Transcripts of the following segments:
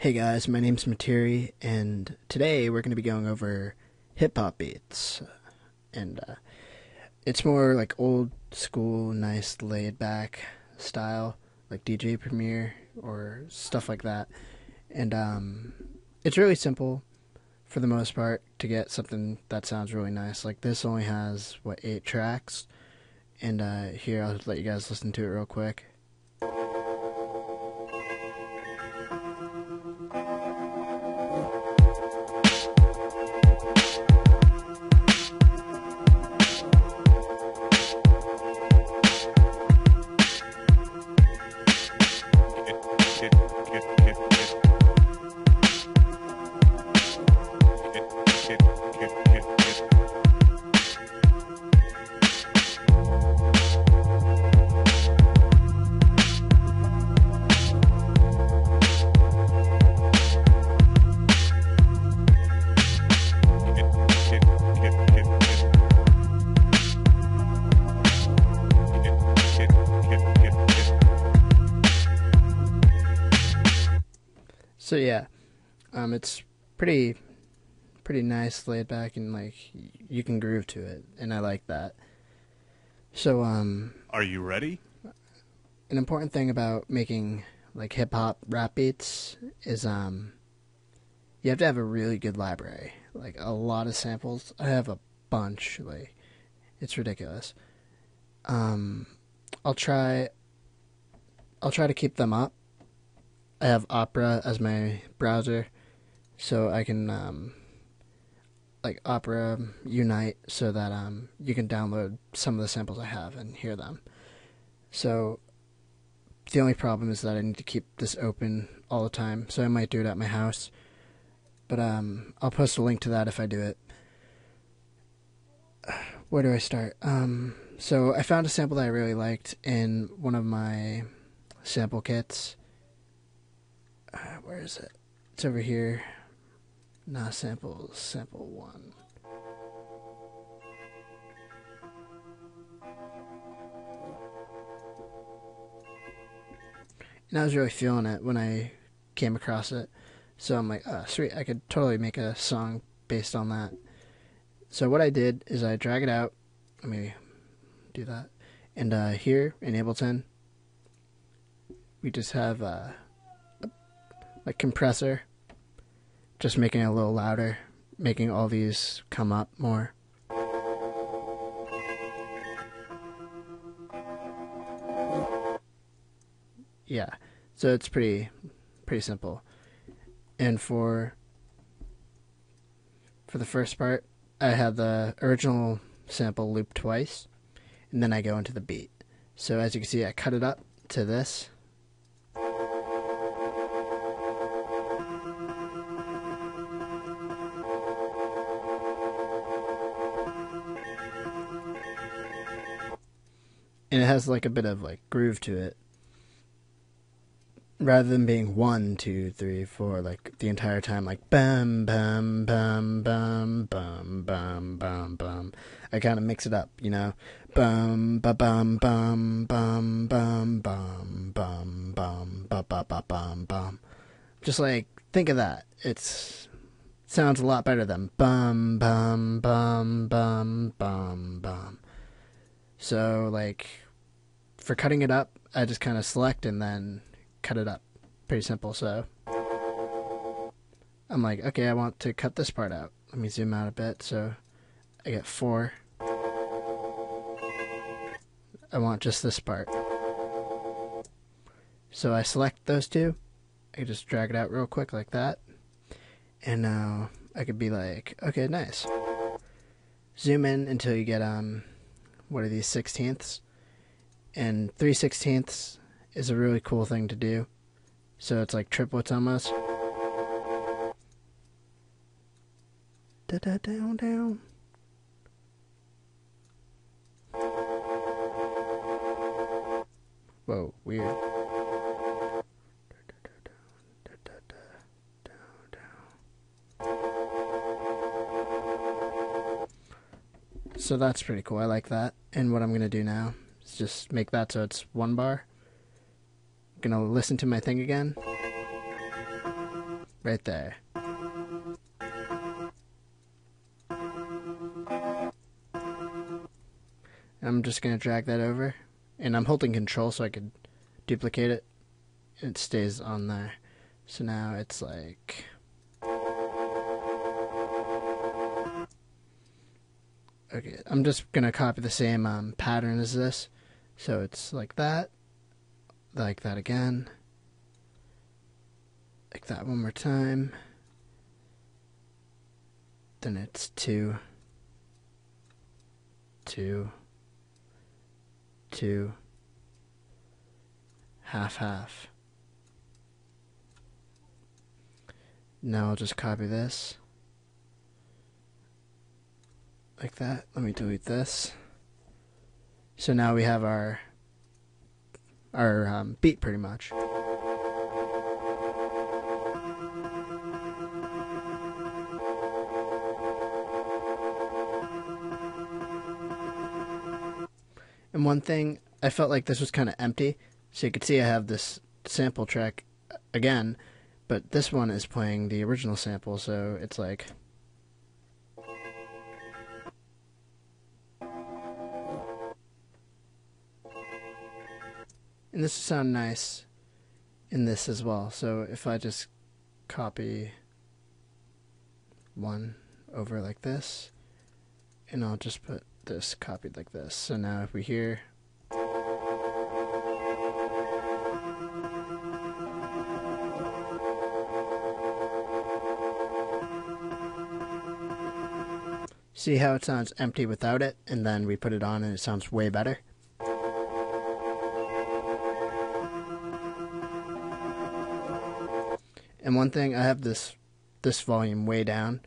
Hey guys, my name's Materi, and today we're going to be going over hip-hop beats. And it's more like old school, nice, laid-back style, like DJ Premier or stuff like that. And it's really simple, for the most part, to get something that sounds really nice. Like this only has, 8 tracks? And here, I'll let you guys listen to it real quick. So yeah, it's pretty nice, laid back, and like you can groove to it, and I like that. So Are you ready? an important thing about making like hip hop rap beats is you have to have a really good library, like a lot of samples. I have a bunch, like it's ridiculous. I'll try to keep them up. I have Opera as my browser, so I can like Opera Unite, so that you can download some of the samples I have and hear them. So the only problem is that I need to keep this open all the time, so I might do it at my house. But I'll post a link to that if I do it. Where do I start? So I found a sample that I really liked in one of my sample kits. Where is it? It's over here. Nah, samples, sample 1. And I was really feeling it when I came across it. So I'm like, oh, sweet, I could totally make a song based on that. So what I did is I drag it out. Let me do that. And here in Ableton, we just have like compressor, just making it a little louder, making all these come up more. Yeah, so it's pretty simple. And for the first part, I have the original sample looped twice, and then I go into the beat. So as you can see, I cut it up to this. And it has like a bit of like groove to it, rather than being 1, 2, 3, 4 like the entire time, like bam bam bam bam bam bam bam bam. I kind of mix it up, you know, bam ba bam bam bam bam bam bam bam ba ba ba bam bam. Just like think of that. Sounds a lot better than bum bum bum bum bum bum. So like for cutting it up, I just kind of select and then cut it up. Pretty simple. So I'm like, okay, I want to cut this part out. Let me zoom out a bit. So I get 4. I want just this part. So I select those two. I just drag it out real quick like that. And now I could be like, okay, nice. Zoom in until you get, what are these, 16ths? And 3/16 is a really cool thing to do. So it's like triplets almost. Da da down down. Whoa, weird. So that's pretty cool. I like that. And what I'm going to do now is just make that so it's 1 bar. I'm going to listen to my thing again. right there. I'm just going to drag that over, and I'm holding control so I could duplicate it. It stays on there. So now it's like, okay, I'm just going to copy the same pattern as this. So it's like that again, like that one more time. Then it's 2, 2, 2, half, half. Now I'll just copy this like that. Let me delete this. So now we have our beat pretty much. And one thing, I felt like this was kind of empty. So you could see I have this sample track again, but this one is playing the original sample, so it's like, and this will sound nice in this as well. So if I just copy one over like this, and I'll just put this copied like this. So now if we hear, see how it sounds empty without it, and then we put it on and it sounds way better. And one thing, I have this volume way down,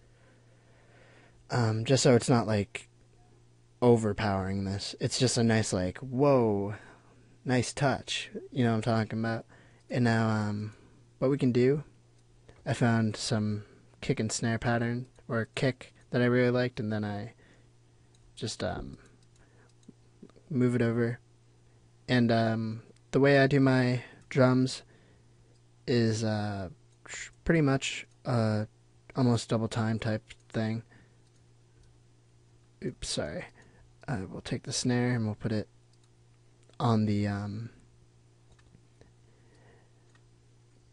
just so it's not like overpowering this. It's just a nice, like, whoa, nice touch. You know what I'm talking about? And now, what we can do, I found some kick and snare pattern, or kick, that I really liked, and then I just move it over. And the way I do my drums is pretty much almost double time type thing. Oops, sorry. We'll take the snare and we'll put it on the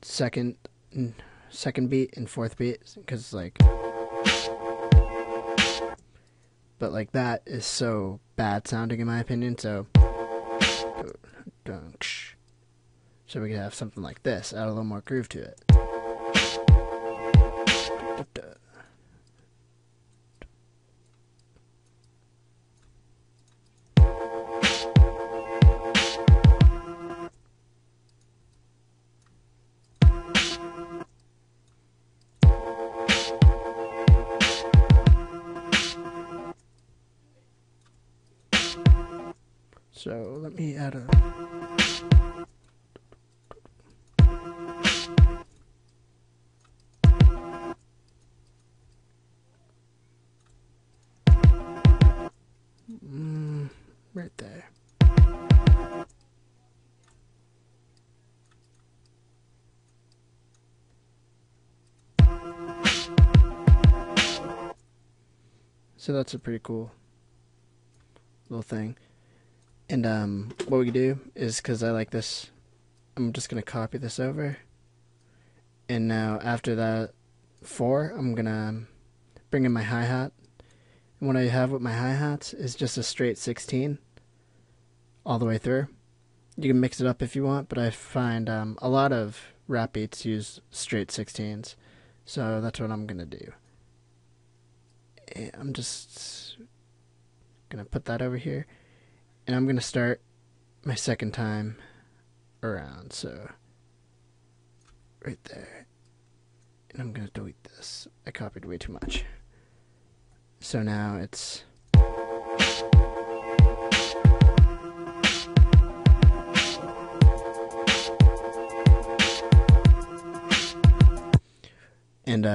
second beat and fourth beat, because it's like, but like that is so bad sounding in my opinion. So we could have something like this, add a little more groove to it. So let me add a... right there. So that's a pretty cool little thing. And what we can do is, because I like this, I'm just going to copy this over. And now after that 4, I'm going to bring in my hi-hat. And what I have with my hi-hats is just a straight 16 all the way through. You can mix it up if you want, but I find a lot of rap beats use straight 16s. So that's what I'm going to do. And I'm just going to put that over here. And I'm going to start my second time around, so right there. And I'm going to delete this. I copied way too much. So now it's... And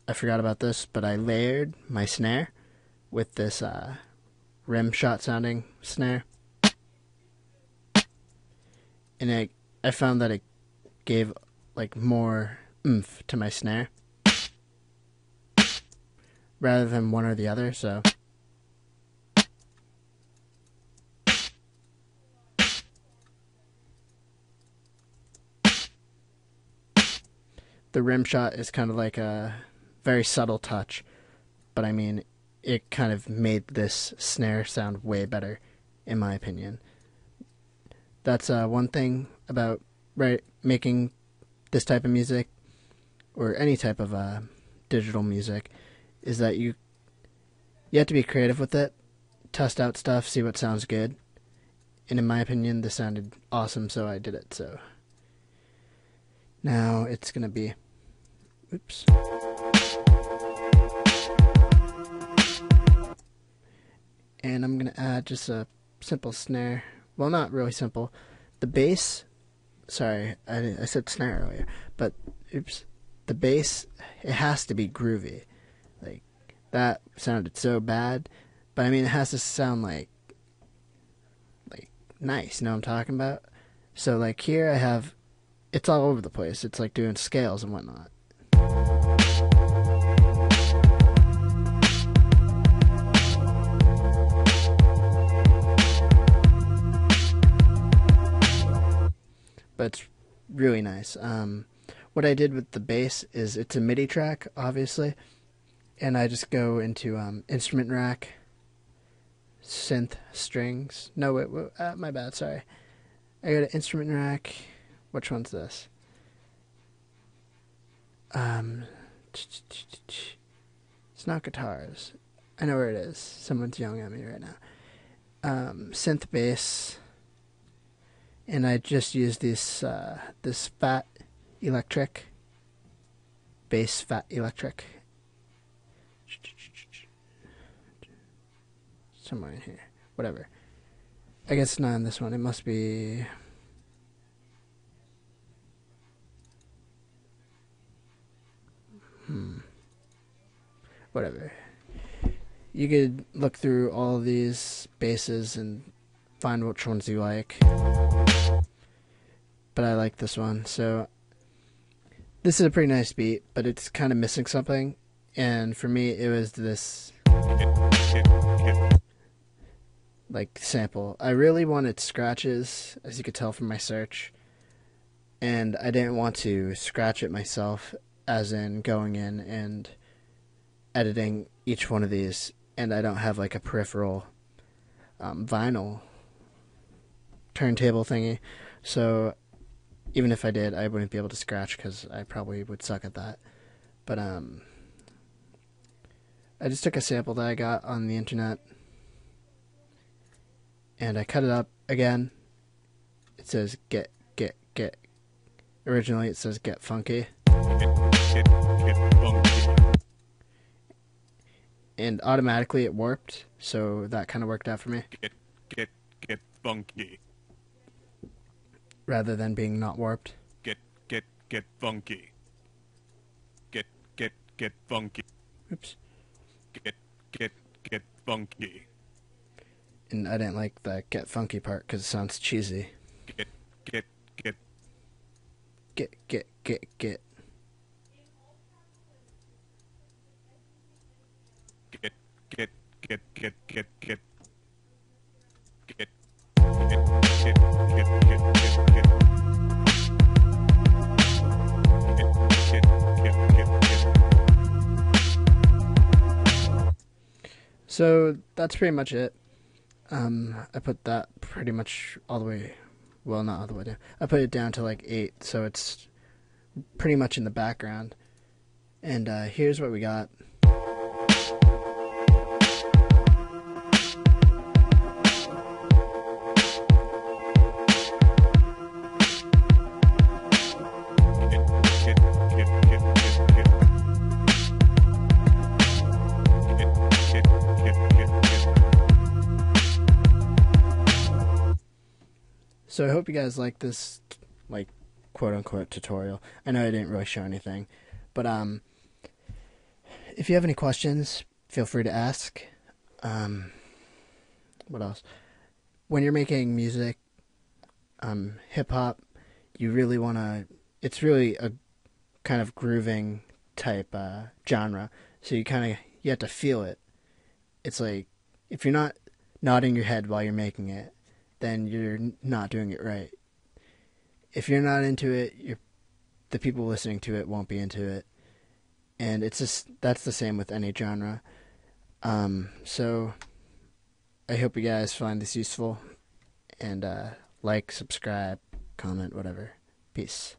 I forgot about this, but I layered my snare with this rim shot sounding snare. And I found that it gave like more oomph to my snare rather than one or the other. So the rim shot is kind of like a very subtle touch, but I mean, it kind of made this snare sound way better, in my opinion. That's one thing about making this type of music, or any type of digital music, is that you have to be creative with it, test out stuff, see what sounds good. And in my opinion, this sounded awesome, so I did it. So now it's going to be... Oops. And I'm going to add just a simple snare. Well, not really simple. The bass... Sorry, I said snare earlier. But, oops. The bass, it has to be groovy. Like, that sounded so bad. But, I mean, it has to sound like nice. You know what I'm talking about? So, like, here I have... It's all over the place. It's like doing scales and whatnot. But it's really nice. What I did with the bass is it's a MIDI track, obviously, and I just go into instrument rack, synth, strings. No, wait, my bad, sorry. I go to instrument rack. Which one's this? It's not guitars. I know where it is. Someone's yelling at me right now. Synth bass. And I just use this fat electric, bass fat electric, somewhere in here, whatever. I guess not on this one. It must be. Whatever. You could look through all of these basses and find which ones you like. But I like this one, so this is a pretty nice beat, but it's kind of missing something, and for me it was this like sample. I really wanted scratches, as you could tell from my search, and I didn't want to scratch it myself, as in going in and editing each one of these, and I don't have like a peripheral vinyl turntable thingy, so even if I did, I wouldn't be able to scratch because I probably would suck at that. But I just took a sample that I got on the internet and I cut it up again. It says get. Originally it says get funky. Get funky. And automatically it warped, so that kind of worked out for me. Get funky. Rather than being not warped. Get funky. Get funky. Oops. Get funky. And I didn't like the get funky part because it sounds cheesy. Get. So that's pretty much it. I put that pretty much all the way, well, not all the way down. I put it down to like 8, so it's pretty much in the background. And here's what we got. So I hope you guys like this, like, quote-unquote tutorial. I know I didn't really show anything, but if you have any questions, feel free to ask. What else? When you're making music, hip-hop, you really want to... It's really a kind of grooving type genre. So you have to feel it. It's like if you're not nodding your head while you're making it, then you're not doing it right. If you're not into it, the people listening to it won't be into it, and it's just that's the same with any genre. So I hope you guys find this useful, and like, subscribe, comment, whatever. Peace.